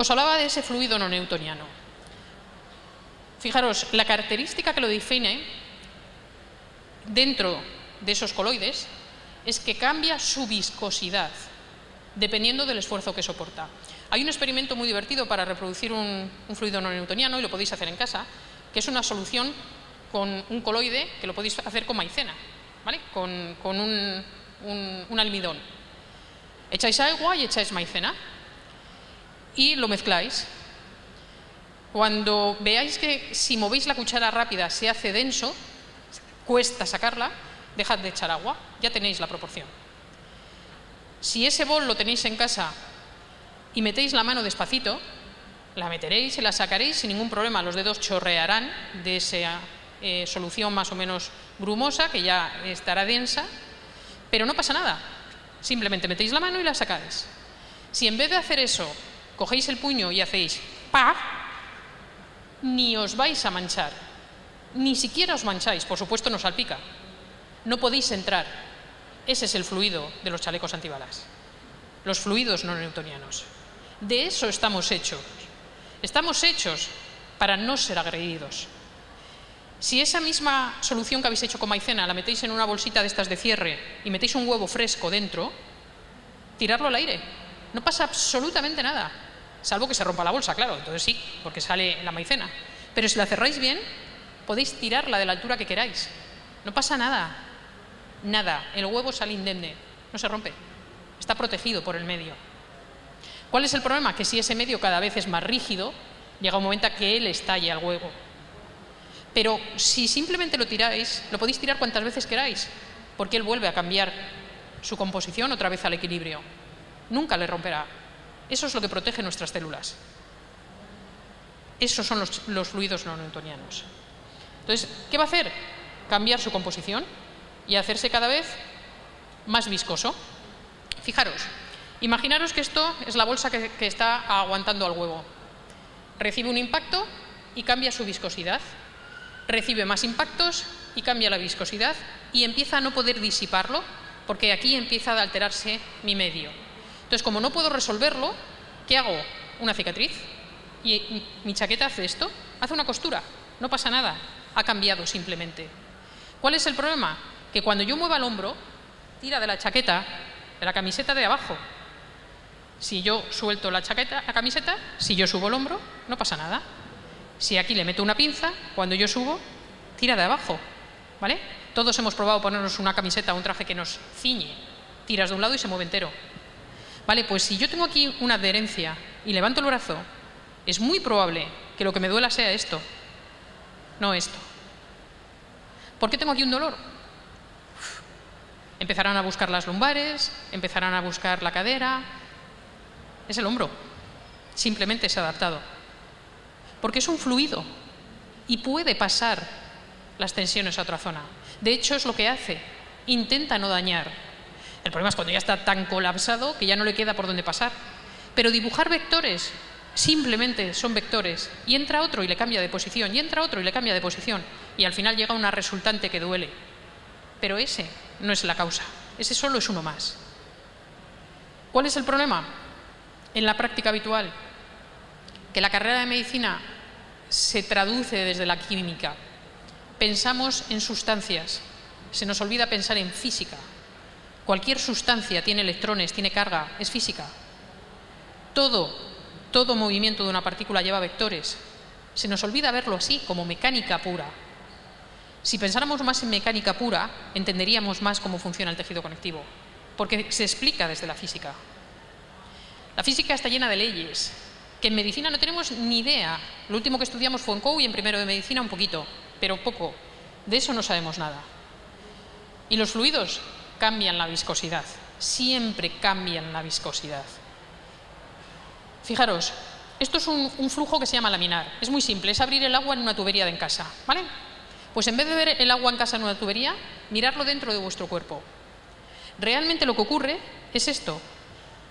Os hablaba de ese fluido no newtoniano. Fijaros, la característica que lo define dentro de esos coloides es que cambia su viscosidad dependiendo del esfuerzo que soporta. Hay un experimento muy divertido para reproducir un fluido no newtoniano, y lo podéis hacer en casa, que es una solución con un coloide que lo podéis hacer con maicena, ¿vale? Con un almidón. Echáis agua y echáis maicena y lo mezcláis. Cuando veáis que si movéis la cuchara rápida se hace denso, cuesta sacarla, dejad de echar agua, ya tenéis la proporción. Si ese bol lo tenéis en casa y metéis la mano despacito, la meteréis y la sacaréis sin ningún problema. Los dedos chorrearán de esa solución más o menos grumosa, que ya estará densa, pero no pasa nada. Simplemente metéis la mano y la sacáis. Si en vez de hacer eso, cogéis el puño y hacéis ¡paf!, ni os vais a manchar, ni siquiera os mancháis, por supuesto no salpica. No podéis entrar. Ese es el fluido de los chalecos antibalas. Los fluidos no newtonianos. De eso estamos hechos. Estamos hechos para no ser agredidos. Si esa misma solución que habéis hecho con maicena la metéis en una bolsita de estas de cierre y metéis un huevo fresco dentro, tirarlo al aire. No pasa absolutamente nada. Salvo que se rompa la bolsa, claro, entonces sí, porque sale la maicena. Pero si la cerráis bien, podéis tirarla de la altura que queráis. No pasa nada. Nada. El huevo sale indemne. No se rompe. Está protegido por el medio. ¿Cuál es el problema? Que si ese medio cada vez es más rígido, llega un momento a que él estalle al huevo. Pero si simplemente lo tiráis, lo podéis tirar cuantas veces queráis, porque él vuelve a cambiar su composición otra vez al equilibrio. Nunca le romperá. Eso es lo que protege nuestras células. Esos son los fluidos no newtonianos. Entonces, ¿qué va a hacer? Cambiar su composición y hacerse cada vez más viscoso. Fijaros, imaginaros que esto es la bolsa que está aguantando al huevo. Recibe un impacto y cambia su viscosidad. Recibe más impactos y cambia la viscosidad y empieza a no poder disiparlo porque aquí empieza a alterarse mi medio. Entonces, como no puedo resolverlo, ¿qué hago? Una cicatriz. Y mi chaqueta hace esto, hace una costura, no pasa nada, ha cambiado simplemente. ¿Cuál es el problema? Que cuando yo mueva el hombro, tira de la chaqueta, de la camiseta de abajo. Si yo suelto la chaqueta, la camiseta, si yo subo el hombro, no pasa nada. Si aquí le meto una pinza, cuando yo subo, tira de abajo, ¿vale? Todos hemos probado ponernos una camiseta o un traje que nos ciñe, tiras de un lado y se mueve entero. Vale, pues si yo tengo aquí una adherencia y levanto el brazo, es muy probable que lo que me duela sea esto, no esto. ¿Por qué tengo aquí un dolor? Empezarán a buscar las lumbares, empezarán a buscar la cadera. Es el hombro. Simplemente se ha adaptado. Porque es un fluido y puede pasar las tensiones a otra zona. De hecho, es lo que hace. Intenta no dañar. El problema es cuando ya está tan colapsado que ya no le queda por dónde pasar. Pero dibujar vectores, simplemente son vectores, y entra otro y le cambia de posición, y entra otro y le cambia de posición, y al final llega una resultante que duele. Pero ese no es la causa, ese solo es uno más. ¿Cuál es el problema? En la práctica habitual, que la carrera de medicina se traduce desde la química. Pensamos en sustancias, se nos olvida pensar en física. Cualquier sustancia tiene electrones, tiene carga, es física. Todo movimiento de una partícula lleva vectores. Se nos olvida verlo así, como mecánica pura. Si pensáramos más en mecánica pura, entenderíamos más cómo funciona el tejido conectivo, porque se explica desde la física. La física está llena de leyes, que en medicina no tenemos ni idea. Lo último que estudiamos fue en COU y en primero de medicina un poquito, pero poco. De eso no sabemos nada. Y los fluidos cambian la viscosidad, siempre cambian la viscosidad. Fijaros, esto es un flujo que se llama laminar. Es muy simple, es abrir el agua en una tubería de en casa, ¿vale? Pues en vez de ver el agua en casa en una tubería, mirarlo dentro de vuestro cuerpo. Realmente lo que ocurre es esto.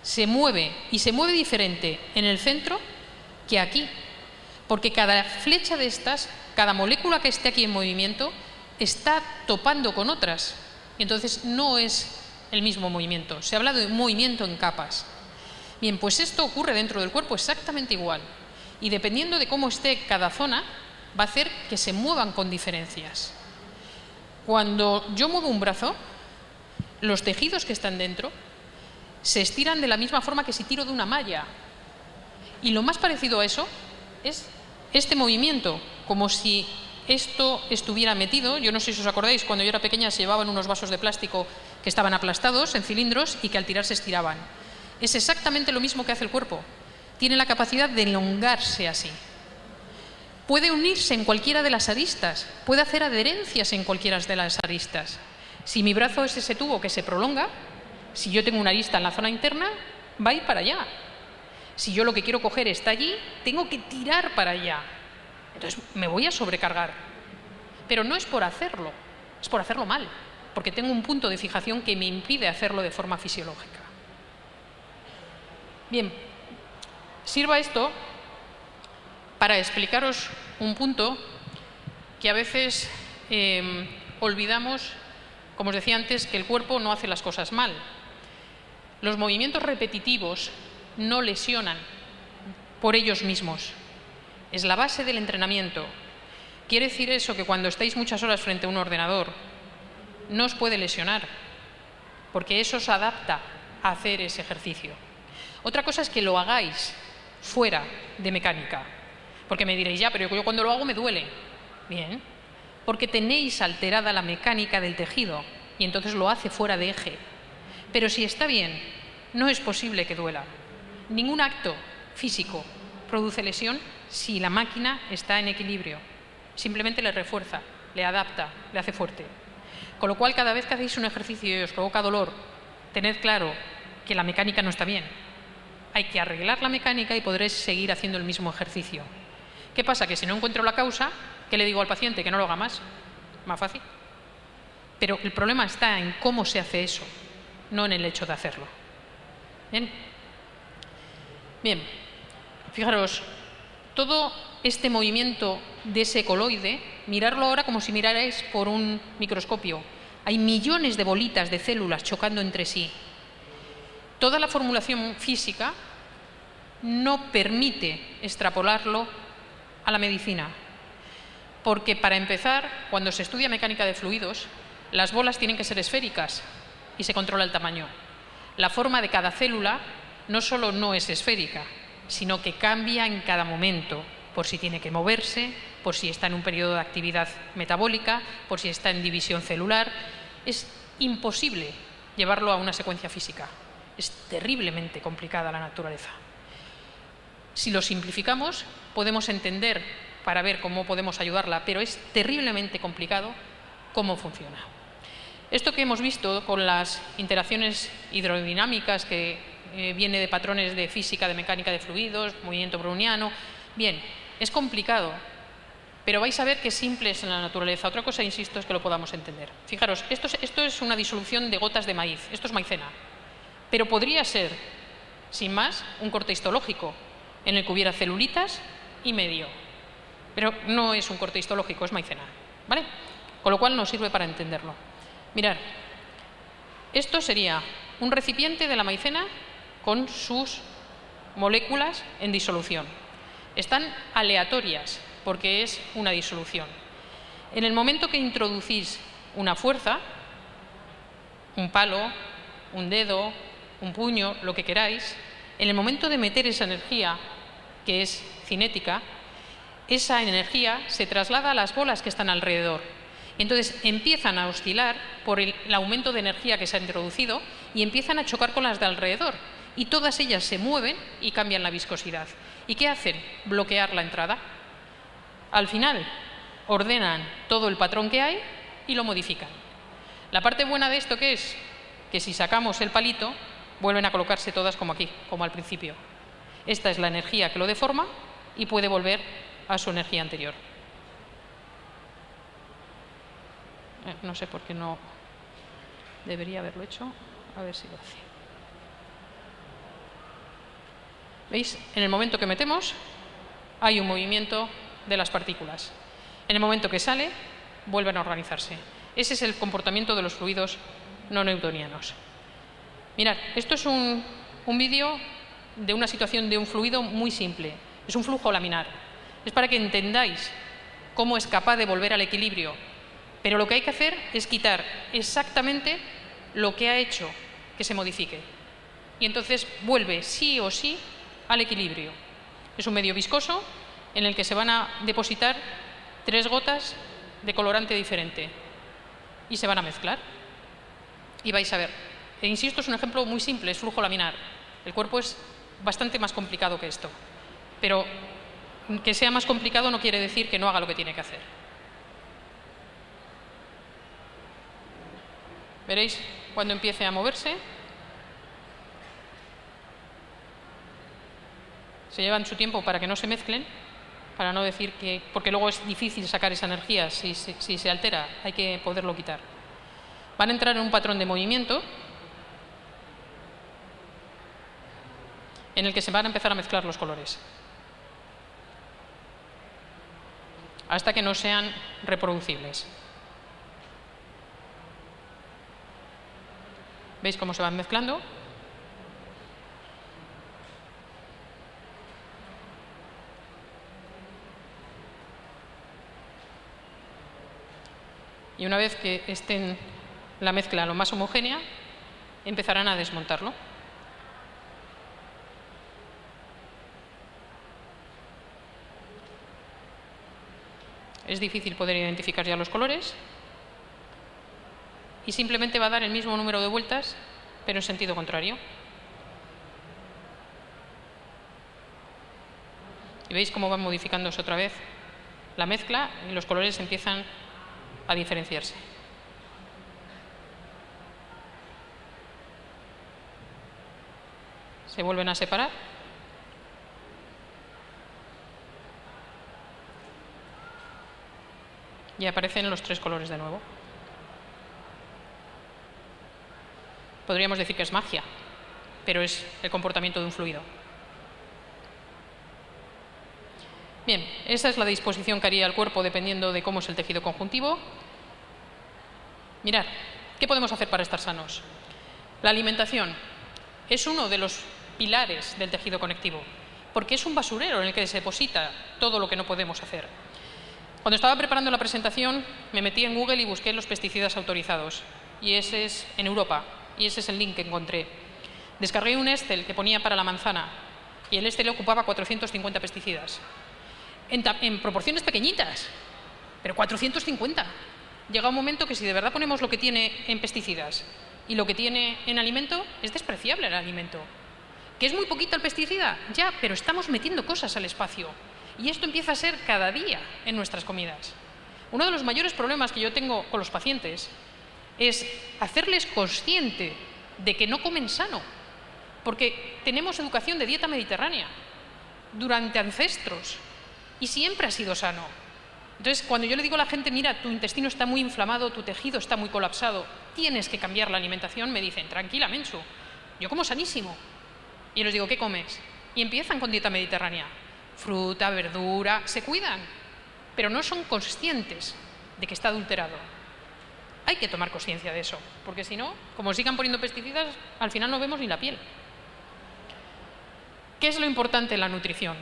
Se mueve, y se mueve diferente en el centro que aquí. Porque cada flecha de estas, cada molécula que esté aquí en movimiento, está topando con otras. Y entonces no es el mismo movimiento. Se habla de movimiento en capas. Bien, pues esto ocurre dentro del cuerpo exactamente igual. Y dependiendo de cómo esté cada zona, va a hacer que se muevan con diferencias. Cuando yo muevo un brazo, los tejidos que están dentro se estiran de la misma forma que si tiro de una malla. Y lo más parecido a eso es este movimiento, como si esto estuviera metido. Yo no sé si os acordáis, cuando yo era pequeña se llevaban unos vasos de plástico que estaban aplastados en cilindros y que al tirar se estiraban. Es exactamente lo mismo que hace el cuerpo. Tiene la capacidad de elongarse así. Puede unirse en cualquiera de las aristas, puede hacer adherencias en cualquiera de las aristas. Si mi brazo es ese tubo que se prolonga, si yo tengo una arista en la zona interna, va a ir para allá. Si yo lo que quiero coger está allí, tengo que tirar para allá. Entonces me voy a sobrecargar. Pero no es por hacerlo, es por hacerlo mal, porque tengo un punto de fijación que me impide hacerlo de forma fisiológica. Bien, sirva esto para explicaros un punto que a veces olvidamos, como os decía antes, que el cuerpo no hace las cosas mal. Los movimientos repetitivos no lesionan por ellos mismos. Es la base del entrenamiento. Quiere decir eso que cuando estáis muchas horas frente a un ordenador, no os puede lesionar, porque eso os adapta a hacer ese ejercicio. Otra cosa es que lo hagáis fuera de mecánica, porque me diréis, ya, pero yo cuando lo hago me duele. Bien, porque tenéis alterada la mecánica del tejido y entonces lo hace fuera de eje. Pero si está bien, no es posible que duela. Ningún acto físico produce lesión si la máquina está en equilibrio. Simplemente le refuerza, le adapta, le hace fuerte. Con lo cual, cada vez que hacéis un ejercicio y os provoca dolor, tened claro que la mecánica no está bien. Hay que arreglar la mecánica y podréis seguir haciendo el mismo ejercicio. ¿Qué pasa? Que si no encuentro la causa, ¿qué le digo al paciente? Que no lo haga más. Más fácil. Pero el problema está en cómo se hace eso, no en el hecho de hacerlo. ¿Bien? Bien. Fijaros, todo este movimiento de ese coloide, mirarlo ahora como si mirarais por un microscopio. Hay millones de bolitas de células chocando entre sí. Toda la formulación física no permite extrapolarlo a la medicina, porque para empezar, cuando se estudia mecánica de fluidos, las bolas tienen que ser esféricas y se controla el tamaño. La forma de cada célula no solo no es esférica, sino que cambia en cada momento, por si tiene que moverse, por si está en un periodo de actividad metabólica, por si está en división celular. Es imposible llevarlo a una secuencia física. Es terriblemente complicada la naturaleza. Si lo simplificamos, podemos entender para ver cómo podemos ayudarla, pero es terriblemente complicado cómo funciona. Esto que hemos visto con las interacciones hidrodinámicas, que viene de patrones de física, de mecánica de fluidos, movimiento browniano, bien, es complicado, pero vais a ver que es simple en la naturaleza. Otra cosa, insisto, es que lo podamos entender. Fijaros, esto es una disolución de gotas de maíz, esto es maicena. Pero podría ser, sin más, un corte histológico, en el que hubiera celulitas y medio. Pero no es un corte histológico, es maicena, ¿vale? Con lo cual nos sirve para entenderlo. Mirad, esto sería un recipiente de la maicena con sus moléculas en disolución. Están aleatorias, porque es una disolución. En el momento que introducís una fuerza, un palo, un dedo, un puño, lo que queráis, en el momento de meter esa energía, que es cinética, esa energía se traslada a las bolas que están alrededor. Entonces empiezan a oscilar por el aumento de energía que se ha introducido y empiezan a chocar con las de alrededor. Y todas ellas se mueven y cambian la viscosidad. ¿Y qué hacen? Bloquear la entrada. Al final, ordenan todo el patrón que hay y lo modifican. La parte buena de esto, ¿qué es? Que si sacamos el palito, vuelven a colocarse todas como aquí, como al principio. Esta es la energía que lo deforma y puede volver a su energía anterior. No sé por qué no debería haberlo hecho. A ver si lo hace. ¿Veis? En el momento que metemos, hay un movimiento de las partículas. En el momento que sale, vuelven a organizarse. Ese es el comportamiento de los fluidos no newtonianos. Mirad, esto es un vídeo de una situación de un fluido muy simple. Es un flujo laminar. Es para que entendáis cómo es capaz de volver al equilibrio. Pero lo que hay que hacer es quitar exactamente lo que ha hecho que se modifique. Y entonces vuelve sí o sí al equilibrio. Es un medio viscoso en el que se van a depositar 3 gotas de colorante diferente y se van a mezclar. Y vais a ver. E insisto, es un ejemplo muy simple, es flujo laminar. El cuerpo es bastante más complicado que esto. Pero que sea más complicado no quiere decir que no haga lo que tiene que hacer. Veréis cuando empiece a moverse. Se llevan su tiempo para que no se mezclen, para no decir que... porque luego es difícil sacar esa energía, si se altera, hay que poderlo quitar. Van a entrar en un patrón de movimiento en el que se van a empezar a mezclar los colores, hasta que no sean reproducibles. ¿Veis cómo se van mezclando? Y una vez que estén la mezcla lo más homogénea, empezarán a desmontarlo. Es difícil poder identificar ya los colores y simplemente va a dar el mismo número de vueltas, pero en sentido contrario. Y veis cómo van modificándose otra vez la mezcla y los colores empiezan a diferenciarse. Se vuelven a separar. Y aparecen los 3 colores de nuevo. Podríamos decir que es magia, pero es el comportamiento de un fluido. Bien, esa es la disposición que haría el cuerpo dependiendo de cómo es el tejido conjuntivo. Mirad, ¿qué podemos hacer para estar sanos? La alimentación es uno de los pilares del tejido conectivo, porque es un basurero en el que se deposita todo lo que no podemos hacer. Cuando estaba preparando la presentación, me metí en Google y busqué los pesticidas autorizados, y ese es en Europa, y ese es el link que encontré. Descargué un Excel que ponía para la manzana, y el Excel ocupaba 450 pesticidas. En proporciones pequeñitas, pero 450. Llega un momento que si de verdad ponemos lo que tiene en pesticidas y lo que tiene en alimento, es despreciable el alimento. ¿Que es muy poquito el pesticida? Ya, pero estamos metiendo cosas al espacio. Y esto empieza a ser cada día en nuestras comidas. Uno de los mayores problemas que yo tengo con los pacientes es hacerles consciente de que no comen sano. Porque tenemos educación de dieta mediterránea durante ancestros. Y siempre ha sido sano. Entonces, cuando yo le digo a la gente, mira, tu intestino está muy inflamado, tu tejido está muy colapsado, tienes que cambiar la alimentación, me dicen, tranquila, Menchu, yo como sanísimo. Y yo les digo, ¿qué comes? Y empiezan con dieta mediterránea. Fruta, verdura, se cuidan, pero no son conscientes de que está adulterado. Hay que tomar conciencia de eso, porque si no, como sigan poniendo pesticidas, al final no vemos ni la piel. ¿Qué es lo importante en la nutrición?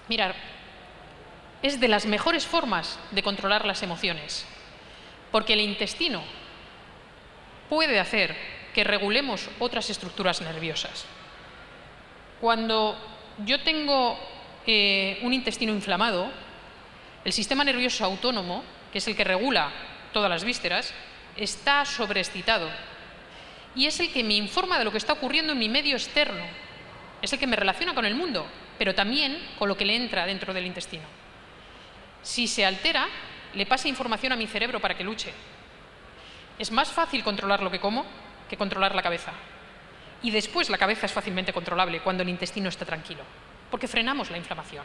Mirad, es de las mejores formas de controlar las emociones, porque el intestino puede hacer que regulemos otras estructuras nerviosas. Cuando yo tengo un intestino inflamado, el sistema nervioso autónomo, que es el que regula todas las vísceras, está sobreexcitado y es el que me informa de lo que está ocurriendo en mi medio externo, es el que me relaciona con el mundo, pero también con lo que le entra dentro del intestino. Si se altera, le pasa información a mi cerebro para que luche. Es más fácil controlar lo que como que controlar la cabeza. Y después la cabeza es fácilmente controlable cuando el intestino está tranquilo, porque frenamos la inflamación.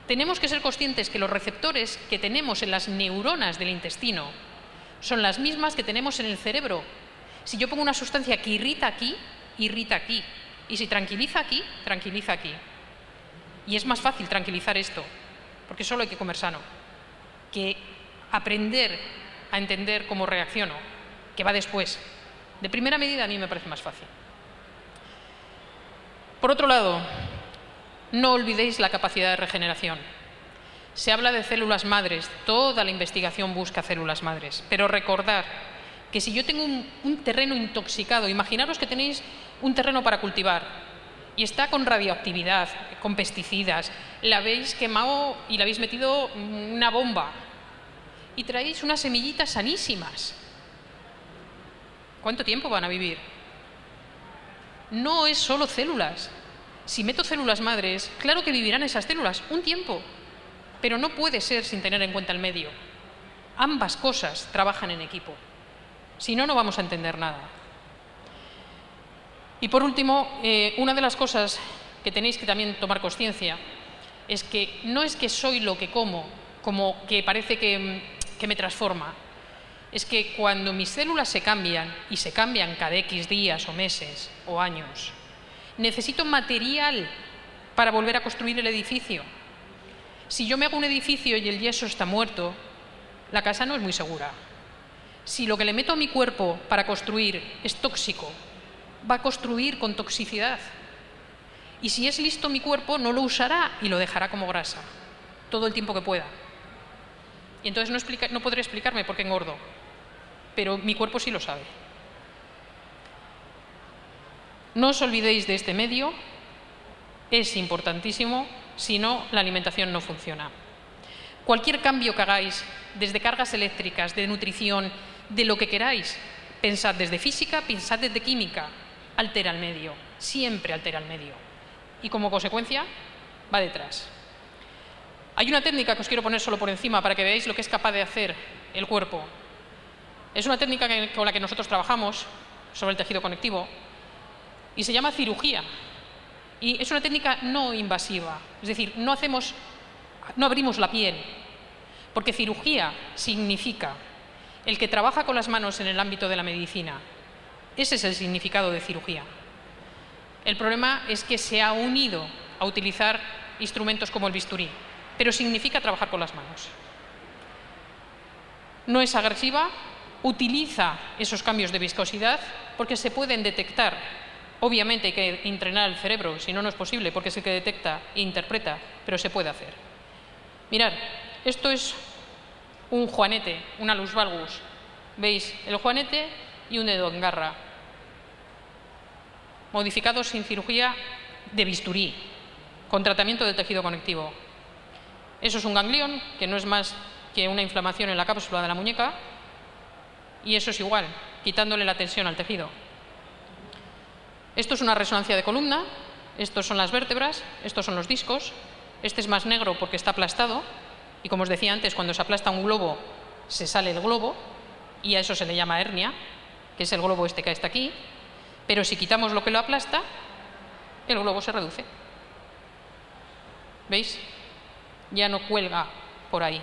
Tenemos que ser conscientes que los receptores que tenemos en las neuronas del intestino son las mismas que tenemos en el cerebro. Si yo pongo una sustancia que irrita aquí, irrita aquí. Y si tranquiliza aquí, tranquiliza aquí. Y es más fácil tranquilizar esto, porque solo hay que comer sano, que aprender a entender cómo reacciono, que va después. De primera medida a mí me parece más fácil. Por otro lado, no olvidéis la capacidad de regeneración. Se habla de células madres, toda la investigación busca células madres, pero recordad que si yo tengo un terreno intoxicado, imaginaros que tenéis un terreno para cultivar y está con radioactividad, con pesticidas, la habéis quemado y le habéis metido una bomba y traéis unas semillitas sanísimas. ¿Cuánto tiempo van a vivir? No es solo células. Si meto células madres, claro que vivirán esas células un tiempo, pero no puede ser sin tener en cuenta el medio. Ambas cosas trabajan en equipo. Si no, no vamos a entender nada. Y por último, una de las cosas que tenéis que también tomar conciencia es que no es que soy lo que como que parece que me transforma. Es que cuando mis células se cambian, y se cambian cada X días o meses o años, necesito material para volver a construir el edificio. Si yo me hago un edificio y el yeso está muerto, la casa no es muy segura. Si lo que le meto a mi cuerpo para construir es tóxico, va a construir con toxicidad. Y si es listo mi cuerpo, no lo usará y lo dejará como grasa todo el tiempo que pueda. Y entonces no podré explicarme por qué engordo, pero mi cuerpo sí lo sabe. No os olvidéis de este medio, es importantísimo, si no, la alimentación no funciona. Cualquier cambio que hagáis, desde cargas eléctricas, de nutrición, de lo que queráis, pensad desde física, pensad desde química, altera el medio, siempre altera el medio. Y como consecuencia, va detrás. Hay una técnica que os quiero poner solo por encima para que veáis lo que es capaz de hacer el cuerpo. Es una técnica con la que nosotros trabajamos sobre el tejido conectivo y se llama cirugía. Y es una técnica no invasiva, es decir, no abrimos la piel, porque cirugía significa el que trabaja con las manos en el ámbito de la medicina. Ese es el significado de cirugía. El problema es que se ha unido a utilizar instrumentos como el bisturí, pero significa trabajar con las manos. No es agresiva, utiliza esos cambios de viscosidad porque se pueden detectar. Obviamente hay que entrenar el cerebro, si no, no es posible, porque es el que detecta e interpreta, pero se puede hacer. Mirad, esto es un juanete, una luz valgus. ¿Veis? El juanete y un dedo en garra. Modificados sin cirugía de bisturí, con tratamiento del tejido conectivo. Eso es un ganglión, que no es más que una inflamación en la cápsula de la muñeca, y eso es igual, quitándole la tensión al tejido. Esto es una resonancia de columna, estos son las vértebras, estos son los discos, este es más negro porque está aplastado, y como os decía antes, cuando se aplasta un globo, se sale el globo, y a eso se le llama hernia, que es el globo este que está aquí, pero si quitamos lo que lo aplasta, el globo se reduce. ¿Veis? Ya no cuelga por ahí.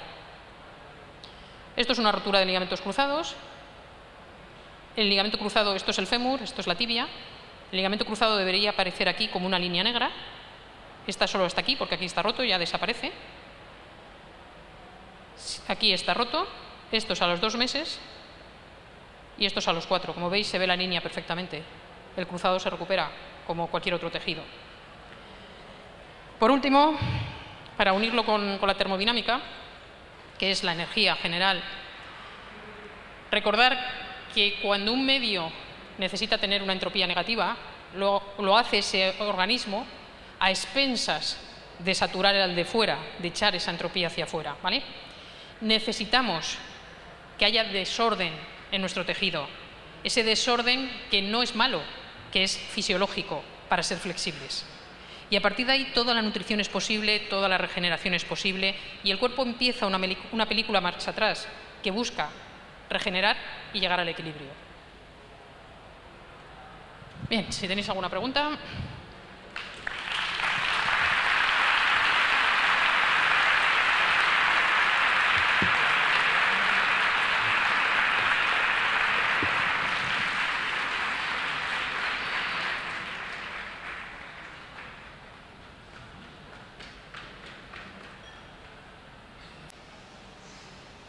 Esto es una rotura de ligamentos cruzados. El ligamento cruzado, esto es el fémur, esto es la tibia. El ligamento cruzado debería aparecer aquí como una línea negra. Esta solo está aquí porque aquí está roto, ya desaparece. Aquí está roto. Esto es a los 2 meses y esto es a los 4. Como veis, se ve la línea perfectamente. El cruzado se recupera como cualquier otro tejido. Por último, para unirlo con la termodinámica, que es la energía general, recordar que cuando un medio necesita tener una entropía negativa, lo hace ese organismo a expensas de saturar al de fuera, de echar esa entropía hacia afuera, ¿vale? Necesitamos que haya desorden en nuestro tejido. Ese desorden que no es malo, que es fisiológico para ser flexibles. Y a partir de ahí toda la nutrición es posible, toda la regeneración es posible y el cuerpo empieza una película marcha atrás que busca regenerar y llegar al equilibrio. Bien, si tenéis alguna pregunta.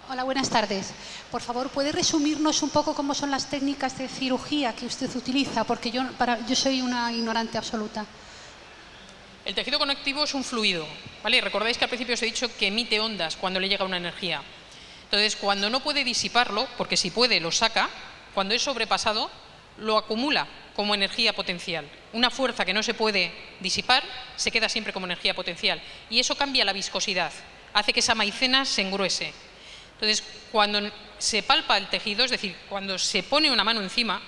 Hola, buenas tardes. Por favor, ¿puede resumirnos un poco cómo son las técnicas de cirugía que usted utiliza? Porque yo soy una ignorante absoluta. El tejido conectivo es un fluido, ¿vale? Recordáis que al principio os he dicho que emite ondas cuando le llega una energía. Entonces, cuando no puede disiparlo, porque si puede lo saca, cuando es sobrepasado, lo acumula como energía potencial. Una fuerza que no se puede disipar se queda siempre como energía potencial. Y eso cambia la viscosidad, hace que esa maicena se engruese. Entonces, cuando se palpa el tejido, es decir, cuando se pone una mano encima,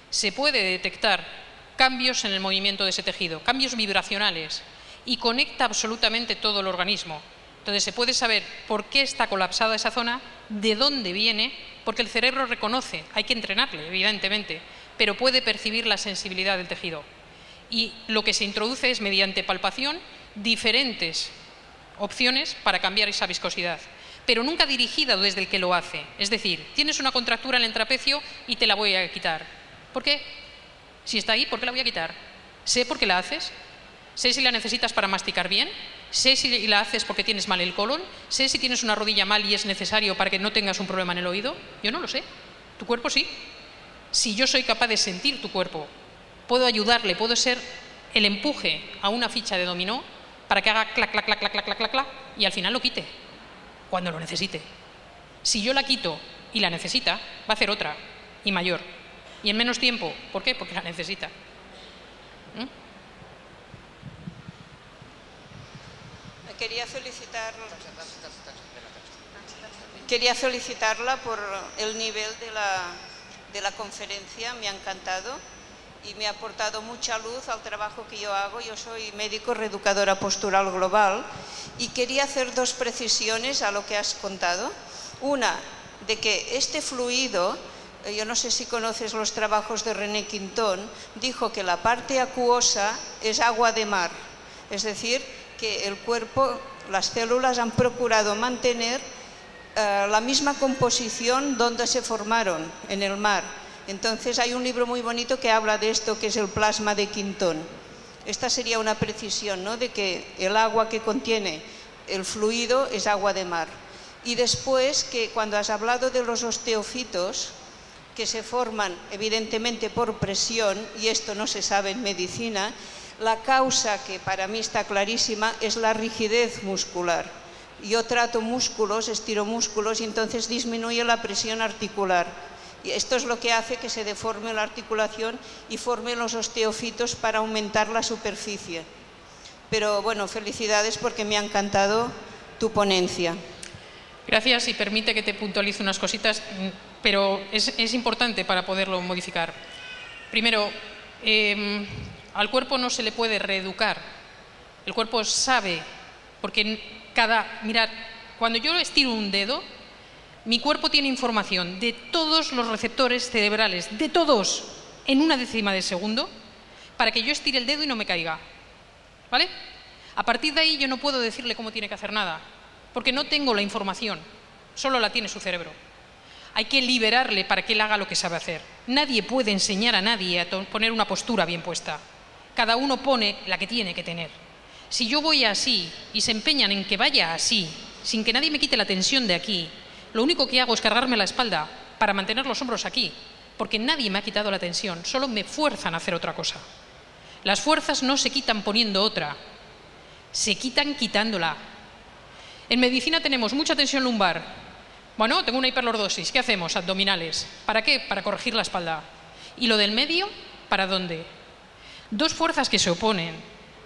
se puede detectar cambios en el movimiento de ese tejido, cambios vibracionales, y conecta absolutamente todo el organismo. Entonces se puede saber por qué está colapsada esa zona, de dónde viene, porque el cerebro reconoce, hay que entrenarle, evidentemente, pero puede percibir la sensibilidad del tejido. Y lo que se introduce es, mediante palpación, diferentes opciones para cambiar esa viscosidad, pero nunca dirigida desde el que lo hace. Es decir, tienes una contractura en el trapecio y te la voy a quitar. ¿Por qué? Si está ahí, ¿por qué la voy a quitar? Sé por qué la haces, sé si la necesitas para masticar bien, sé si la haces porque tienes mal el colon, sé si tienes una rodilla mal y es necesario para que no tengas un problema en el oído. Yo no lo sé, tu cuerpo sí. Si yo soy capaz de sentir tu cuerpo, puedo ayudarle, puedo ser el empuje a una ficha de dominó para que haga clac, clac, clac, clac, clac, clac, clac, clac, y al final lo quite, cuando lo necesite. Si yo la quito y la necesita, va a hacer otra, y mayor, y en menos tiempo. ¿Por qué? Porque la necesita. Quería felicitarla por el nivel de la conferencia, me ha encantado y me ha aportado mucha luz al trabajo que yo hago. Yo soy médico reeducadora postural global y quería hacer dos precisiones a lo que has contado. Una, de que este fluido, yo no sé si conoces los trabajos de René Quintón, dijo que la parte acuosa es agua de mar, es decir, que el cuerpo, las células han procurado mantener la misma composición donde se formaron, en el mar. Entonces hay un libro muy bonito que habla de esto, que es el plasma de Quintón. Esta sería una precisión, ¿no?, de que el agua que contiene el fluido es agua de mar. Y después, que cuando has hablado de los osteofitos, que se forman evidentemente por presión, y esto no se sabe en medicina, la causa, que para mí está clarísima, es la rigidez muscular. Yo trato músculos, estiro músculos y entonces disminuye la presión articular. Y esto es lo que hace que se deforme la articulación y formen los osteofitos para aumentar la superficie. Pero bueno, felicidades porque me ha encantado tu ponencia. Gracias, y permite que te puntualice unas cositas, pero es importante para poderlo modificar. Primero, al cuerpo no se le puede reeducar. El cuerpo sabe, porque mirad, cuando yo estiro un dedo, mi cuerpo tiene información de todos los receptores cerebrales, de todos, en una décima de segundo, para que yo estire el dedo y no me caiga. ¿Vale? A partir de ahí yo no puedo decirle cómo tiene que hacer nada, porque no tengo la información, solo la tiene su cerebro. Hay que liberarle para que él haga lo que sabe hacer. Nadie puede enseñar a nadie a poner una postura bien puesta. Cada uno pone la que tiene que tener. Si yo voy así y se empeñan en que vaya así, sin que nadie me quite la tensión de aquí, lo único que hago es cargarme la espalda para mantener los hombros aquí, porque nadie me ha quitado la tensión, solo me fuerzan a hacer otra cosa. Las fuerzas no se quitan poniendo otra, se quitan quitándola. En medicina tenemos mucha tensión lumbar. Bueno, tengo una hiperlordosis, ¿qué hacemos? Abdominales. ¿Para qué? Para corregir la espalda. ¿Y lo del medio? ¿Para dónde? Dos fuerzas que se oponen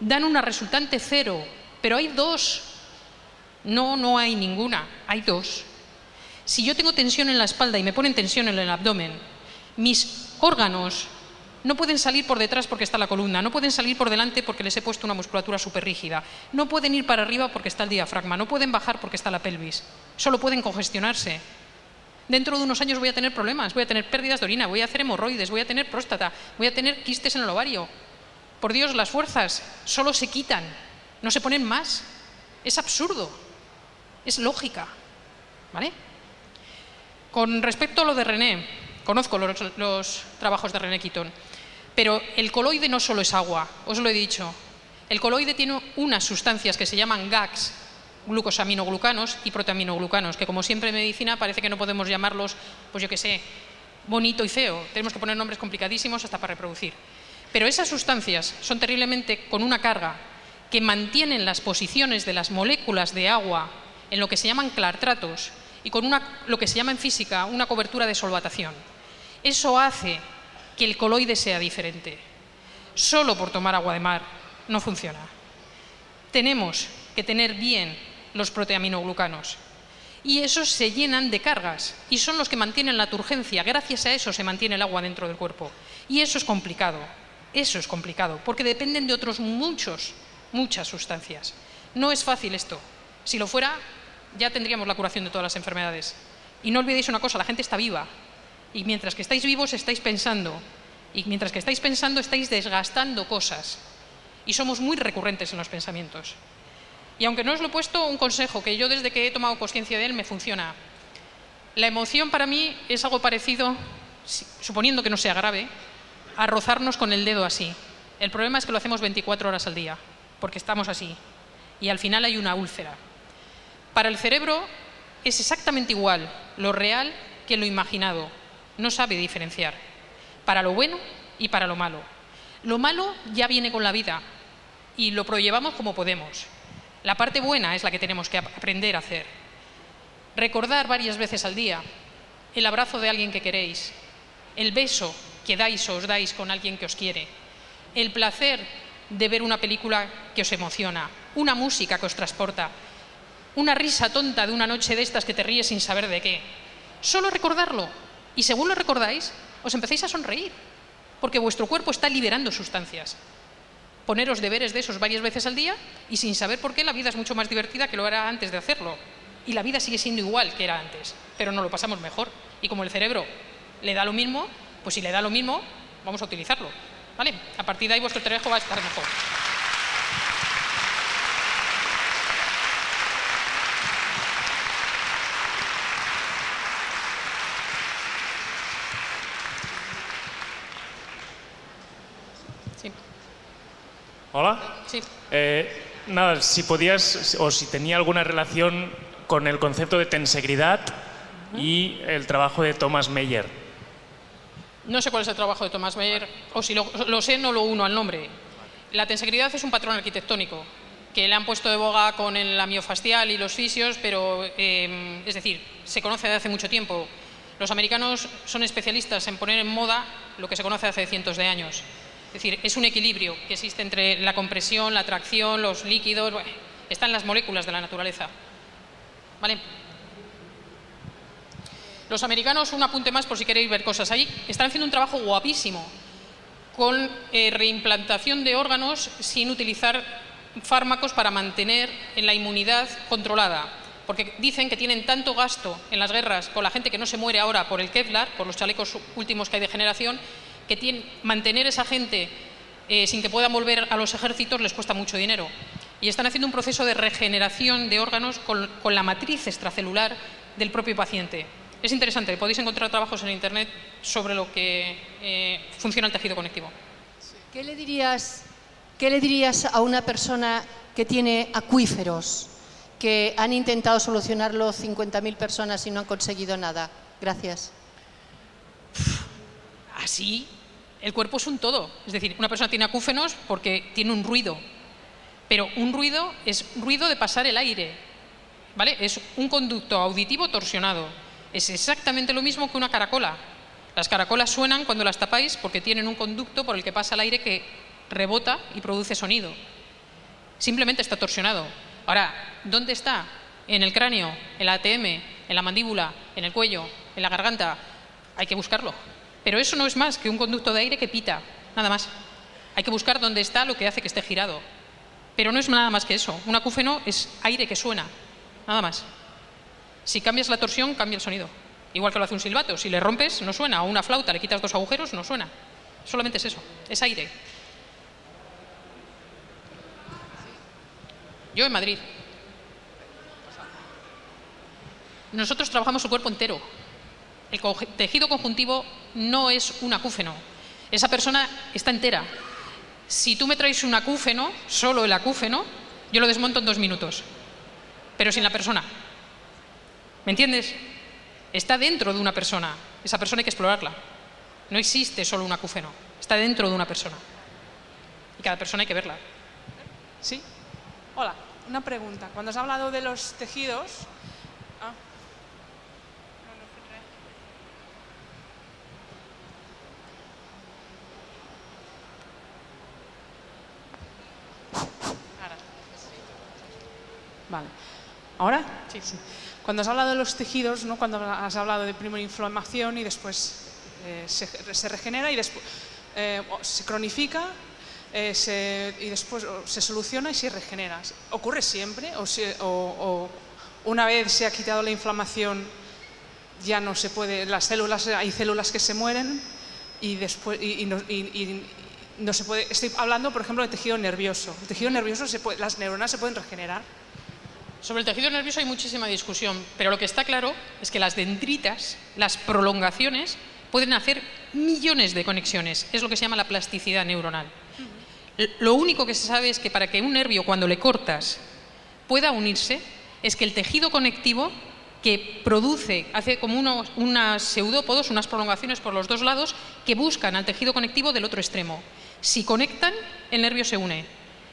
dan una resultante cero, pero hay dos. No hay ninguna, hay dos. Si yo tengo tensión en la espalda y me ponen tensión en el abdomen, mis órganos no pueden salir por detrás porque está la columna, no pueden salir por delante porque les he puesto una musculatura súper rígida, no pueden ir para arriba porque está el diafragma, no pueden bajar porque está la pelvis, solo pueden congestionarse. Dentro de unos años voy a tener problemas, voy a tener pérdidas de orina, voy a hacer hemorroides, voy a tener próstata, voy a tener quistes en el ovario. Por Dios, las fuerzas solo se quitan, no se ponen más. Es absurdo, es lógica, ¿vale? Con respecto a lo de René, conozco los trabajos de René Quintón, pero el coloide no solo es agua, os lo he dicho. El coloide tiene unas sustancias que se llaman GAGs, glucosaminoglucanos y proteaminoglucanos, que como siempre en medicina parece que no podemos llamarlos, pues yo qué sé, bonito y feo. Tenemos que poner nombres complicadísimos hasta para reproducir. Pero esas sustancias son terriblemente con una carga que mantienen las posiciones de las moléculas de agua en lo que se llaman clartratos y con lo que se llama en física una cobertura de solvatación. Eso hace que el coloide sea diferente. Solo por tomar agua de mar no funciona. Tenemos que tener bien los proteaminoglucanos. Y esos se llenan de cargas y son los que mantienen la turgencia. Gracias a eso se mantiene el agua dentro del cuerpo. Y eso es complicado, porque dependen de otros muchas sustancias. No es fácil esto. Si lo fuera, ya tendríamos la curación de todas las enfermedades. Y no olvidéis una cosa, la gente está viva. Y mientras que estáis vivos, estáis pensando. Y mientras que estáis pensando, estáis desgastando cosas. Y somos muy recurrentes en los pensamientos. Y aunque no os lo he puesto, un consejo que yo desde que he tomado conciencia de él me funciona. La emoción para mí es algo parecido, suponiendo que no sea grave, a rozarnos con el dedo así. El problema es que lo hacemos 24 horas al día, porque estamos así. Y al final hay una úlcera. Para el cerebro es exactamente igual lo real que lo imaginado. No sabe diferenciar. Para lo bueno y para lo malo. Lo malo ya viene con la vida y lo prollevamos como podemos. La parte buena es la que tenemos que aprender a hacer. Recordar varias veces al día el abrazo de alguien que queréis, el beso que dais o os dais con alguien que os quiere, el placer de ver una película que os emociona, una música que os transporta, una risa tonta de una noche de estas que te ríes sin saber de qué. Solo recordarlo. Y según lo recordáis, os empecéis a sonreír, porque vuestro cuerpo está liberando sustancias. Poneros deberes de esos varias veces al día y sin saber por qué la vida es mucho más divertida que lo era antes de hacerlo. Y la vida sigue siendo igual que era antes, pero nos lo pasamos mejor. Y como el cerebro le da lo mismo, pues si le da lo mismo, vamos a utilizarlo. ¿Vale? A partir de ahí vuestro trabajo va a estar mejor. Sí. Hola. Sí. Nada, si podías o si tenía alguna relación con el concepto de tensegridad y el trabajo de Thomas Meyer. No sé cuál es el trabajo de Thomas Meyer, o si lo sé, no lo uno al nombre. La tensegridad es un patrón arquitectónico que le han puesto de boga con la miofascial y los fisios, pero es decir, se conoce desde hace mucho tiempo. Los americanos son especialistas en poner en moda lo que se conoce hace cientos de años. Es decir, es un equilibrio que existe entre la compresión, la tracción, los líquidos, bueno, están las moléculas de la naturaleza. ¿Vale? Los americanos, un apunte más por si queréis ver cosas ahí, están haciendo un trabajo guapísimo con reimplantación de órganos sin utilizar fármacos para mantener la inmunidad controlada. Porque dicen que tienen tanto gasto en las guerras con la gente que no se muere ahora por el Kevlar, por los chalecos últimos que hay de generación, que mantener esa gente sin que puedan volver a los ejércitos les cuesta mucho dinero. Y están haciendo un proceso de regeneración de órganos con la matriz extracelular del propio paciente. Es interesante, podéis encontrar trabajos en internet sobre lo que funciona el tejido conectivo. ¿Qué le dirías a una persona que tiene acuíferos, que han intentado solucionarlo 50.000 personas y no han conseguido nada? Gracias. Así, el cuerpo es un todo. Es decir, una persona tiene acúfenos porque tiene un ruido. Pero un ruido es ruido de pasar el aire. ¿Vale? Es un conducto auditivo torsionado. Es exactamente lo mismo que una caracola. Las caracolas suenan cuando las tapáis porque tienen un conducto por el que pasa el aire que rebota y produce sonido. Simplemente está torsionado. Ahora, ¿dónde está? En el cráneo, en la ATM, en la mandíbula, en el cuello, en la garganta. Hay que buscarlo. Pero eso no es más que un conducto de aire que pita, nada más. Hay que buscar dónde está lo que hace que esté girado. Pero no es nada más que eso. Un acúfeno es aire que suena, nada más. Si cambias la torsión, cambia el sonido. Igual que lo hace un silbato. Si le rompes, no suena. O una flauta, le quitas 2 agujeros, no suena. Solamente es eso, es aire. Yo en Madrid. Nosotros trabajamos el cuerpo entero. El tejido conjuntivo no es un acúfeno. Esa persona está entera. Si tú me traes un acúfeno, solo el acúfeno, yo lo desmonto en 2 minutos. Pero sin la persona. ¿Me entiendes? Está dentro de una persona. Esa persona hay que explorarla. No existe solo un acúfeno. Está dentro de una persona. Y cada persona hay que verla. ¿Sí? Hola, una pregunta. Cuando has hablado de los tejidos... Vale. ¿Ahora? Sí. Cuando has hablado de los tejidos, ¿no? Cuando has hablado de primero inflamación y después se regenera y después se cronifica y después se soluciona y se regenera. ¿Ocurre siempre? ¿O una vez se ha quitado la inflamación ya no se puede? Las células, hay células que se mueren y después no se puede. Estoy hablando, por ejemplo, de tejido nervioso. El tejido nervioso las neuronas se pueden regenerar. Sobre el tejido nervioso hay muchísima discusión, pero lo que está claro es que las dendritas, las prolongaciones, pueden hacer millones de conexiones. Es lo que se llama la plasticidad neuronal. Lo único que se sabe es que para que un nervio, cuando le cortas, pueda unirse, es que el tejido conectivo que hace como unas pseudópodos, unas prolongaciones por los dos lados, que buscan al tejido conectivo del otro extremo. Si conectan, el nervio se une.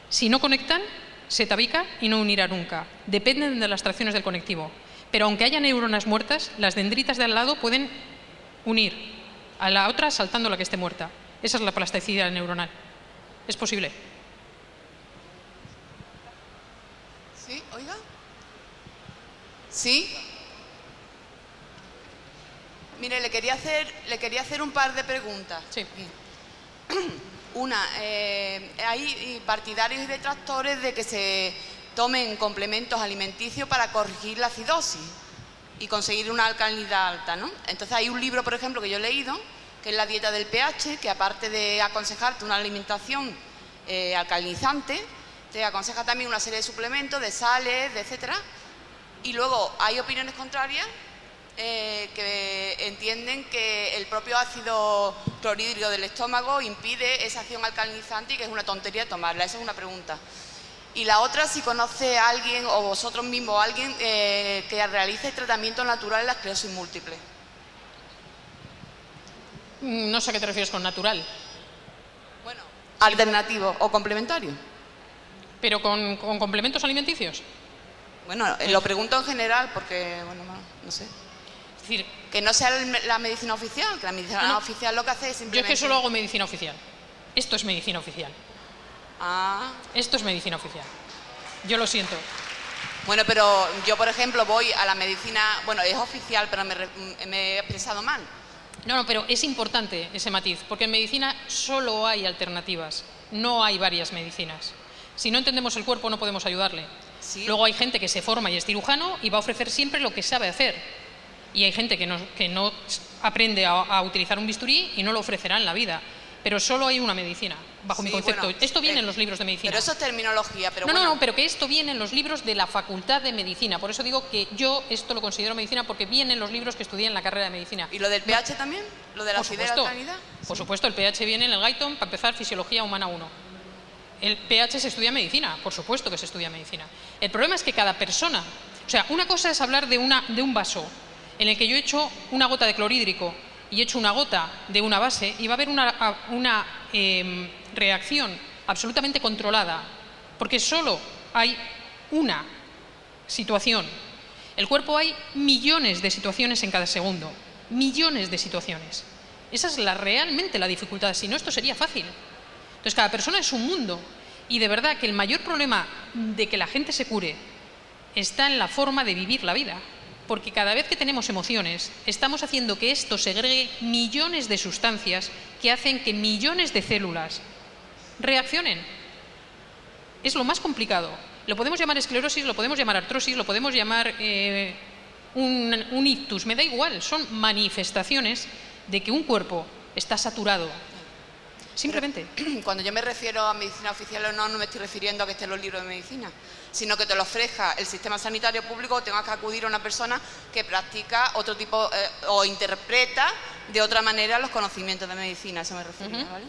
Si no conectan, se tabica y no unirá nunca. Dependen de las tracciones del conectivo. Pero aunque haya neuronas muertas, las dendritas de al lado pueden unir a la otra saltando la que esté muerta. Esa es la plasticidad neuronal. Es posible. ¿Sí? Oiga. ¿Sí? Mire, le quería hacer un par de preguntas. Sí. Una, hay partidarios y detractores de que se tomen complementos alimenticios para corregir la acidosis y conseguir una alcalinidad alta, ¿no? Entonces hay un libro, por ejemplo, que yo he leído, que es La dieta del pH, que aparte de aconsejarte una alimentación alcalinizante, te aconseja también una serie de suplementos, de sales, etcétera. Y luego hay opiniones contrarias que entienden que el propio ácido clorhídrico del estómago impide esa acción alcalinizante y que es una tontería tomarla. Esa es una pregunta. Y la otra, si conoce a alguien o vosotros mismos alguien que realice tratamiento natural en la esclerosis múltiple. No sé a qué te refieres con natural. Bueno, alternativo o complementario. ¿Pero con complementos alimenticios? Bueno, lo pregunto en general porque, bueno, no sé. Es decir, que no sea la medicina oficial, que la medicina oficial lo que hace es simplemente... Yo es que solo hago medicina oficial. Esto es medicina oficial. Ah. Esto es medicina oficial. Yo lo siento. Bueno, pero yo, por ejemplo, voy a la medicina... Bueno, es oficial, pero me he expresado mal. No, pero es importante ese matiz, porque en medicina solo hay alternativas, no hay varias medicinas. Si no entendemos el cuerpo no podemos ayudarle. ¿Sí? Luego hay gente que se forma y es cirujano y va a ofrecer siempre lo que sabe hacer. Y hay gente que no aprende a utilizar un bisturí y no lo ofrecerá en la vida. Pero solo hay una medicina, bajo mi concepto. Bueno, esto viene en los libros de medicina. Pero eso es terminología. Pero no, pero que esto viene en los libros de la Facultad de Medicina. Por eso digo que yo esto lo considero medicina porque viene en los libros que estudié en la carrera de medicina. ¿Y lo del pH también? ¿Lo de la acidez y la alcalinidad? Por supuesto, el pH viene en el Guyton, para empezar, Fisiología Humana 1. El pH se estudia en medicina, por supuesto que se estudia en medicina. El problema es que cada persona... O sea, una cosa es hablar de un vaso en el que yo echo una gota de clorhídrico y echo una gota de una base y va a haber una reacción absolutamente controlada, porque solo hay una situación. El cuerpo hay millones de situaciones en cada segundo, millones de situaciones. Esa es realmente la dificultad, si no esto sería fácil. Entonces cada persona es un mundo y de verdad que el mayor problema de que la gente se cure está en la forma de vivir la vida. Porque cada vez que tenemos emociones, estamos haciendo que esto segregue millones de sustancias que hacen que millones de células reaccionen. Es lo más complicado. Lo podemos llamar esclerosis, lo podemos llamar artrosis, lo podemos llamar un ictus, me da igual. Son manifestaciones de que un cuerpo está saturado. Simplemente. Pero, cuando yo me refiero a medicina oficial o no me estoy refiriendo a que esté en los libros de medicina, sino que te lo ofrezca el sistema sanitario público o tengas que acudir a una persona que practica otro tipo o interpreta de otra manera los conocimientos de medicina, a eso me refiero, ¿vale?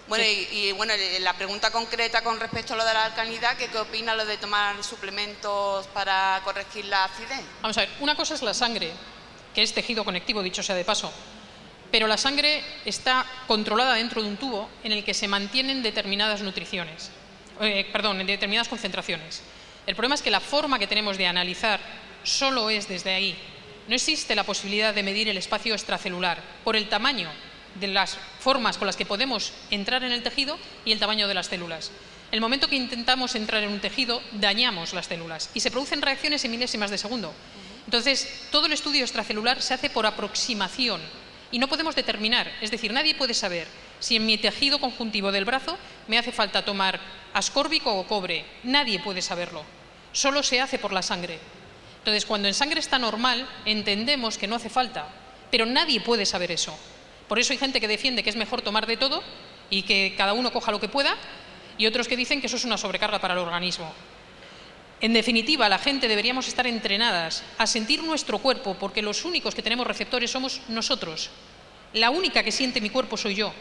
Bueno, sí. y bueno, la pregunta concreta con respecto a lo de la alcalinidad, ¿qué opina lo de tomar suplementos para corregir la acidez? Vamos a ver, una cosa es la sangre, que es tejido conectivo, dicho sea de paso. Pero la sangre está controlada dentro de un tubo en el que se mantienen determinadas nutriciones. en determinadas concentraciones. El problema es que la forma que tenemos de analizar solo es desde ahí. No existe la posibilidad de medir el espacio extracelular por el tamaño de las formas con las que podemos entrar en el tejido y el tamaño de las células. El momento que intentamos entrar en un tejido, dañamos las células y se producen reacciones en milésimas de segundo. Entonces, todo el estudio extracelular se hace por aproximación y no podemos determinar, es decir, nadie puede saber si en mi tejido conjuntivo del brazo me hace falta tomar ascórbico o cobre. Nadie puede saberlo, solo se hace por la sangre. Entonces, cuando en sangre está normal, entendemos que no hace falta, pero nadie puede saber eso. Por eso hay gente que defiende que es mejor tomar de todo y que cada uno coja lo que pueda, y otros que dicen que eso es una sobrecarga para el organismo. En definitiva, la gente deberíamos estar entrenadas a sentir nuestro cuerpo, porque los únicos que tenemos receptores somos nosotros. La única que siente mi cuerpo soy yo.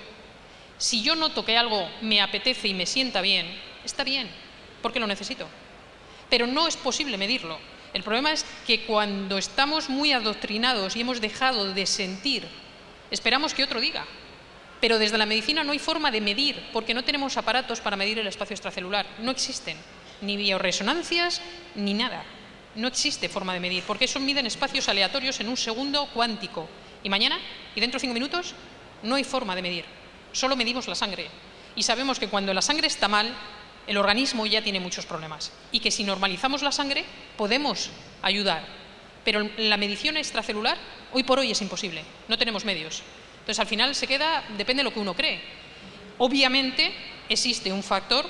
Si yo noto que algo me apetece y me sienta bien, está bien, porque lo necesito. Pero no es posible medirlo. El problema es que cuando estamos muy adoctrinados y hemos dejado de sentir, esperamos que otro diga. Pero desde la medicina no hay forma de medir, porque no tenemos aparatos para medir el espacio extracelular. No existen, ni bioresonancias, ni nada. No existe forma de medir, porque eso miden espacios aleatorios en un segundo cuántico. Y mañana, y dentro de 5 minutos, no hay forma de medir. Solo medimos la sangre. Y sabemos que cuando la sangre está mal, el organismo ya tiene muchos problemas. Y que si normalizamos la sangre, podemos ayudar. Pero la medición extracelular, hoy por hoy es imposible. No tenemos medios. Entonces, al final se queda, depende de lo que uno cree. Obviamente, existe un factor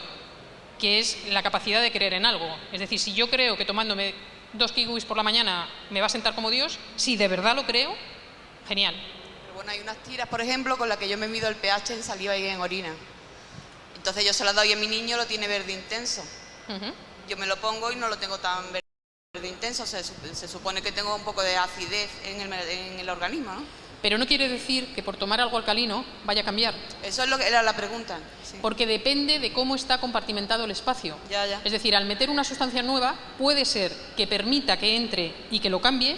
que es la capacidad de creer en algo. Es decir, si yo creo que tomándome 2 kiwis por la mañana me va a sentar como Dios, si de verdad lo creo, genial. Pero bueno, hay unas tiras, por ejemplo, con las que yo me mido el pH en saliva y en orina. Entonces yo se las doy a mi niño, lo tiene verde intenso. Yo me lo pongo y no lo tengo tan verde intenso. Se supone que tengo un poco de acidez en el organismo, ¿no? Pero no quiere decir que por tomar algo alcalino vaya a cambiar. Eso es lo que era la pregunta. Sí. Porque depende de cómo está compartimentado el espacio. Ya. Es decir, al meter una sustancia nueva, puede ser que permita que entre y que lo cambie,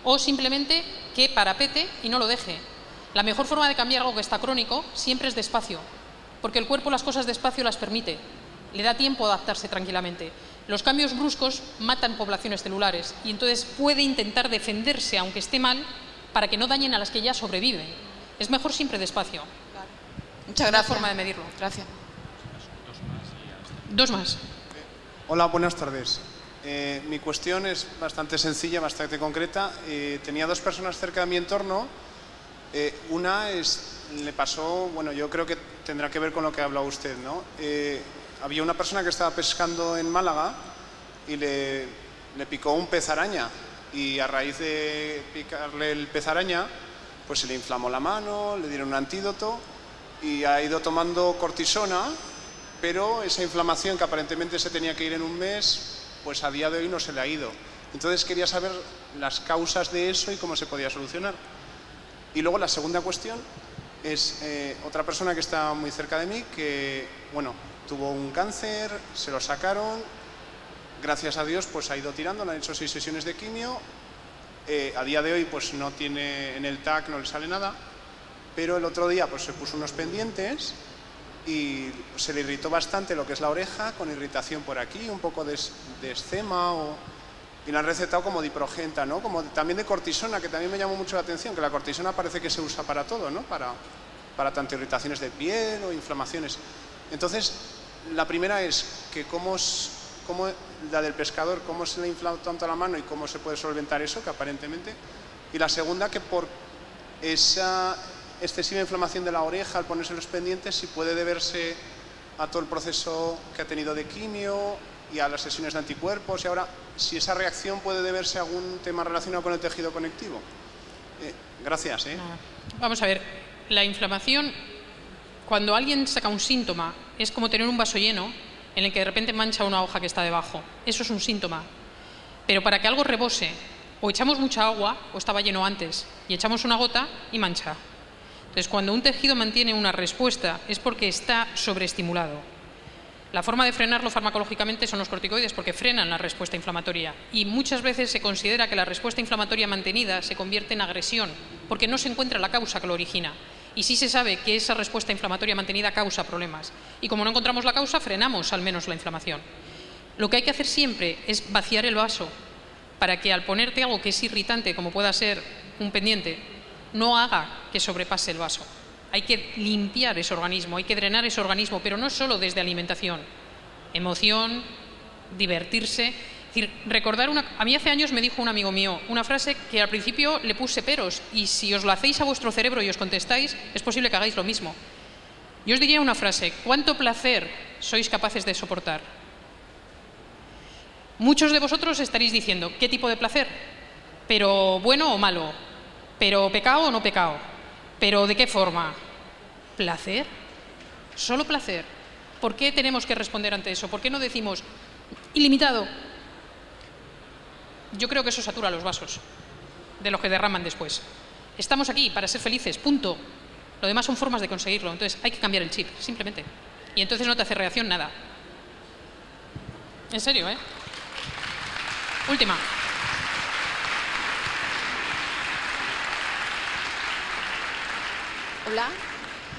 o simplemente que parapete y no lo deje. La mejor forma de cambiar algo que está crónico siempre es despacio, porque el cuerpo las cosas despacio las permite, le da tiempo a adaptarse tranquilamente. Los cambios bruscos matan poblaciones celulares y entonces puede intentar defenderse, aunque esté mal, para que no dañen a las que ya sobreviven. Es mejor siempre despacio. Claro. Muchas gracias. Una forma de medirlo. Gracias. 2 más. Hola, buenas tardes. Mi cuestión es bastante sencilla, bastante concreta. Tenía 2 personas cerca de mi entorno. Una le pasó, bueno, yo creo que tendrá que ver con lo que ha hablado usted, ¿no? Había una persona que estaba pescando en Málaga y le picó un pez araña. Y a raíz de picarle el pez araña, pues se le inflamó la mano, le dieron un antídoto y ha ido tomando cortisona, pero esa inflamación que aparentemente se tenía que ir en un mes, pues a día de hoy no se le ha ido. Entonces quería saber las causas de eso y cómo se podía solucionar. Y luego la segunda cuestión es otra persona que está muy cerca de mí que, bueno, tuvo un cáncer, se lo sacaron. Gracias a Dios, pues ha ido tirando, le han hecho 6 sesiones de quimio. A día de hoy, pues no tiene en el TAC, no le sale nada. Pero el otro día, pues se puso unos pendientes y se le irritó bastante lo que es la oreja, con irritación por aquí, un poco de eczema. Y le han recetado como diprogenta, ¿no? Como también de cortisona, que también me llamó mucho la atención, que la cortisona parece que se usa para todo, ¿no? Para tanto irritaciones de piel o inflamaciones. Entonces, la primera es que cómo la del pescador, cómo se le infla tanto la mano y cómo se puede solventar eso, que aparentemente. Y la segunda, que por esa excesiva inflamación de la oreja al ponerse los pendientes, si puede deberse a todo el proceso que ha tenido de quimio y a las sesiones de anticuerpos, y ahora si esa reacción puede deberse a algún tema relacionado con el tejido conectivo. Gracias. Vamos a ver, la inflamación, cuando alguien saca un síntoma, es como tener un vaso lleno en el que de repente mancha una hoja que está debajo. Eso es un síntoma. Pero para que algo rebose, o echamos mucha agua, o estaba lleno antes, y echamos una gota y mancha. Entonces, cuando un tejido mantiene una respuesta, es porque está sobreestimulado. La forma de frenarlo farmacológicamente son los corticoides, porque frenan la respuesta inflamatoria. Y muchas veces se considera que la respuesta inflamatoria mantenida se convierte en agresión, porque no se encuentra la causa que lo origina. Y sí se sabe que esa respuesta inflamatoria mantenida causa problemas. Y como no encontramos la causa, frenamos al menos la inflamación. Lo que hay que hacer siempre es vaciar el vaso para que al ponerte algo que es irritante, como pueda ser un pendiente, no haga que sobrepase el vaso. Hay que limpiar ese organismo, hay que drenar ese organismo, pero no solo desde alimentación, emoción, divertirse. Es decir, recordar a mí hace años me dijo un amigo mío una frase que al principio le puse peros, y si os lo hacéis a vuestro cerebro y os contestáis, es posible que hagáis lo mismo. Yo os diría una frase: ¿cuánto placer sois capaces de soportar? Muchos de vosotros estaréis diciendo: ¿qué tipo de placer? ¿Pero bueno o malo? ¿Pero pecado o no pecado? ¿Pero de qué forma? ¿Placer? ¿Solo placer? ¿Por qué tenemos que responder ante eso? ¿Por qué no decimos ilimitado? Yo creo que eso satura los vasos de los que derraman después. Estamos aquí para ser felices, punto. Lo demás son formas de conseguirlo. Entonces hay que cambiar el chip, simplemente. Y entonces no te hace reacción nada. En serio, ¿eh? Última. Hola.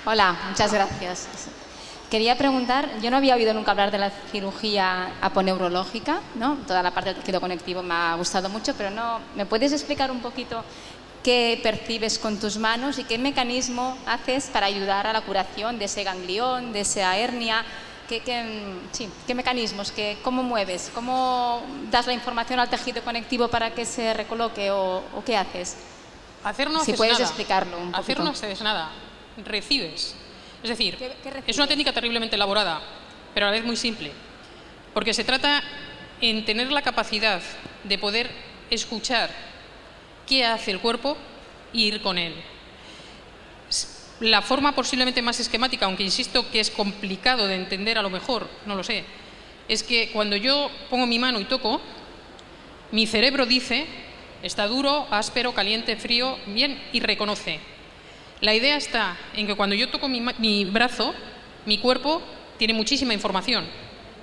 Hola, muchas gracias. Quería preguntar, yo no había oído nunca hablar de la cirugía aponeurológica, ¿no? Toda la parte del tejido conectivo me ha gustado mucho, pero no, ¿me puedes explicar un poquito qué percibes con tus manos y qué mecanismo haces para ayudar a la curación de ese ganglión, de esa hernia? ¿Qué mecanismos? ¿Cómo mueves? ¿Cómo das la información al tejido conectivo para que se recoloque o qué haces? Hacer no si haces puedes nada. explicarlo un poquito. Hacer no haces nada, recibes. Es decir, ¿Qué recibes? es una técnica terriblemente elaborada, pero a la vez muy simple, porque se trata en tener la capacidad de poder escuchar qué hace el cuerpo e ir con él. La forma posiblemente más esquemática, aunque insisto que es complicado de entender a lo mejor, no lo sé, es que cuando yo pongo mi mano y toco, mi cerebro dice: está duro, áspero, caliente, frío, bien, y reconoce. La idea está en que cuando yo toco mi brazo, mi cuerpo tiene muchísima información.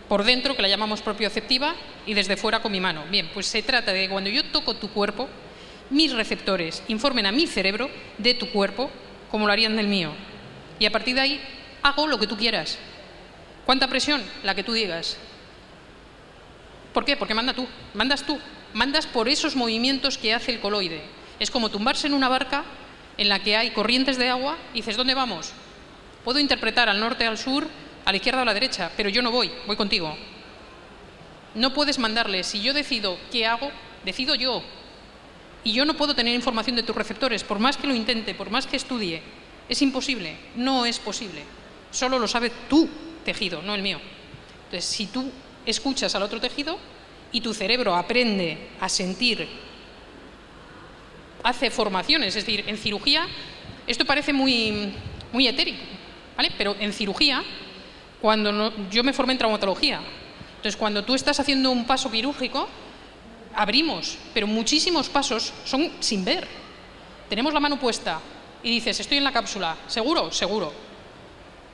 Por dentro, que la llamamos propioceptiva, y desde fuera con mi mano. Bien, pues se trata de que cuando yo toco tu cuerpo, mis receptores informen a mi cerebro de tu cuerpo como lo harían del mío. Y a partir de ahí, hago lo que tú quieras. ¿Cuánta presión? La que tú digas. ¿Por qué? Porque mandas tú. Mandas por esos movimientos que hace el coloide. Es como tumbarse en una barca en la que hay corrientes de agua y dices: ¿dónde vamos? Puedo interpretar al norte, al sur, a la izquierda o a la derecha, pero yo no voy contigo. No puedes mandarle. Si yo decido qué hago, decido yo. Y yo no puedo tener información de tus receptores, por más que lo intente, por más que estudie. Es imposible, no es posible. Solo lo sabe tu tejido, no el mío. Entonces, si tú escuchas al otro tejido y tu cerebro aprende a sentir, hace formaciones. Es decir, en cirugía, esto parece muy etérico, ¿vale? Pero en cirugía, yo me formé en traumatología. Entonces, cuando tú estás haciendo un paso quirúrgico, abrimos, pero muchísimos pasos son sin ver. Tenemos la mano puesta y dices: estoy en la cápsula. ¿Seguro? Seguro.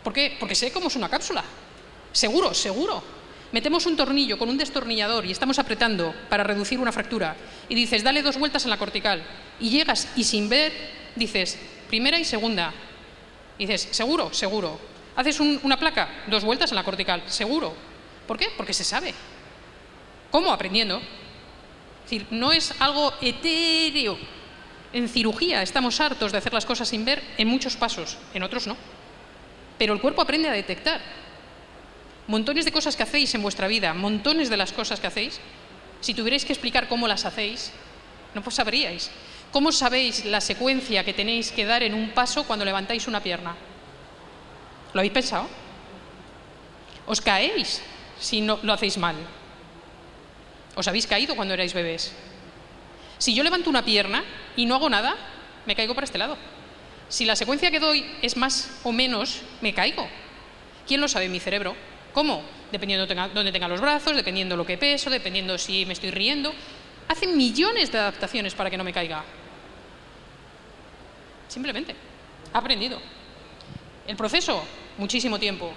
¿Por qué? Porque sé cómo es una cápsula. Seguro, seguro. Metemos un tornillo con un destornillador y estamos apretando para reducir una fractura. Y dices: dale 2 vueltas en la cortical. Y llegas y sin ver dices: primera y segunda. Y dices: seguro, seguro. Haces una placa, 2 vueltas en la cortical. Seguro. ¿Por qué? Porque se sabe. ¿Cómo? Aprendiendo. Es decir, no es algo etéreo. En cirugía estamos hartos de hacer las cosas sin ver en muchos pasos, en otros no. Pero el cuerpo aprende a detectar. Montones de cosas que hacéis en vuestra vida, montones de las cosas que hacéis, si tuvierais que explicar cómo las hacéis, no pues sabríais. ¿Cómo sabéis la secuencia que tenéis que dar en un paso cuando levantáis una pierna? ¿Lo habéis pensado? ¿Os caéis si no lo hacéis mal? ¿Os habéis caído cuando erais bebés? Si yo levanto una pierna y no hago nada, me caigo para este lado. Si la secuencia que doy es más o menos, me caigo. ¿Quién lo sabe? Mi cerebro. ¿Cómo? Dependiendo de dónde tenga los brazos, dependiendo lo que peso, dependiendo si me estoy riendo. Hace millones de adaptaciones para que no me caiga. Simplemente. Ha aprendido. El proceso, muchísimo tiempo.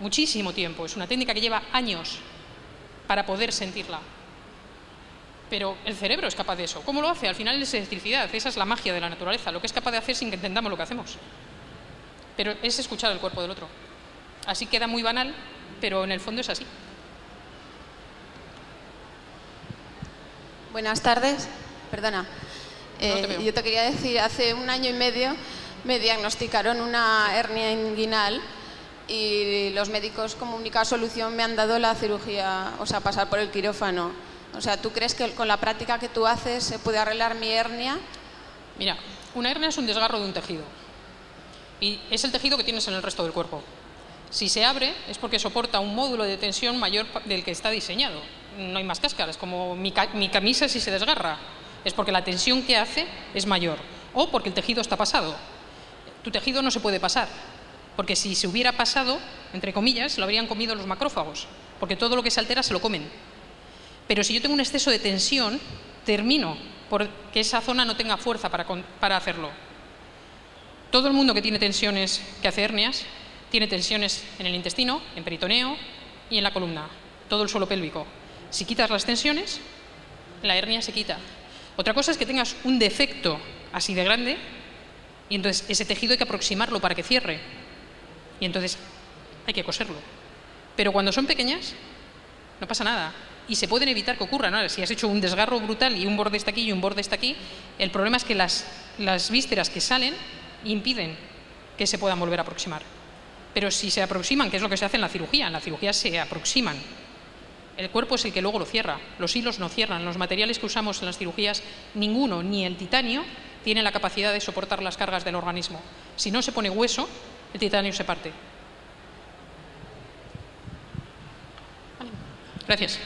Muchísimo tiempo. Es una técnica que lleva años para poder sentirla. Pero el cerebro es capaz de eso. ¿Cómo lo hace? Al final es electricidad. Esa es la magia de la naturaleza. Lo que es capaz de hacer sin que entendamos lo que hacemos. pero es escuchar el cuerpo del otro. Así queda muy banal, pero en el fondo es así. Buenas tardes. Perdona. Yo te quería decir, hace 1 año y medio me diagnosticaron una hernia inguinal y los médicos como única solución me han dado la cirugía, o sea, pasar por el quirófano. O sea, ¿tú crees que con la práctica que tú haces se puede arreglar mi hernia? Mira, una hernia es un desgarro de un tejido y es el tejido que tienes en el resto del cuerpo. Si se abre es porque soporta un módulo de tensión mayor del que está diseñado. No hay más cáscaras, como mi camisa si se desgarra. Es porque la tensión que hace es mayor o porque el tejido está pasado. Tu tejido no se puede pasar, porque si se hubiera pasado, entre comillas, lo habrían comido los macrófagos, porque todo lo que se altera se lo comen. Pero si yo tengo un exceso de tensión, termino por que esa zona no tenga fuerza para hacerlo. Todo el mundo que tiene tensiones, que hace hernias, tiene tensiones en el intestino, en peritoneo y en la columna, todo el suelo pélvico. Si quitas las tensiones, la hernia se quita. Otra cosa es que tengas un defecto así de grande y entonces ese tejido hay que aproximarlo para que cierre y entonces hay que coserlo. Pero cuando son pequeñas no pasa nada y se pueden evitar que ocurran. ¿No? Si has hecho un desgarro brutal y un borde está aquí y un borde está aquí, el problema es que las vísceras que salen impiden que se puedan volver a aproximar. Pero si se aproximan, que es lo que se hace en la cirugía se aproximan. El cuerpo es el que luego lo cierra, los hilos no cierran, los materiales que usamos en las cirugías, ninguno, ni el titanio, tiene la capacidad de soportar las cargas del organismo. Si no se pone hueso, el titanio se parte. Vale. Gracias.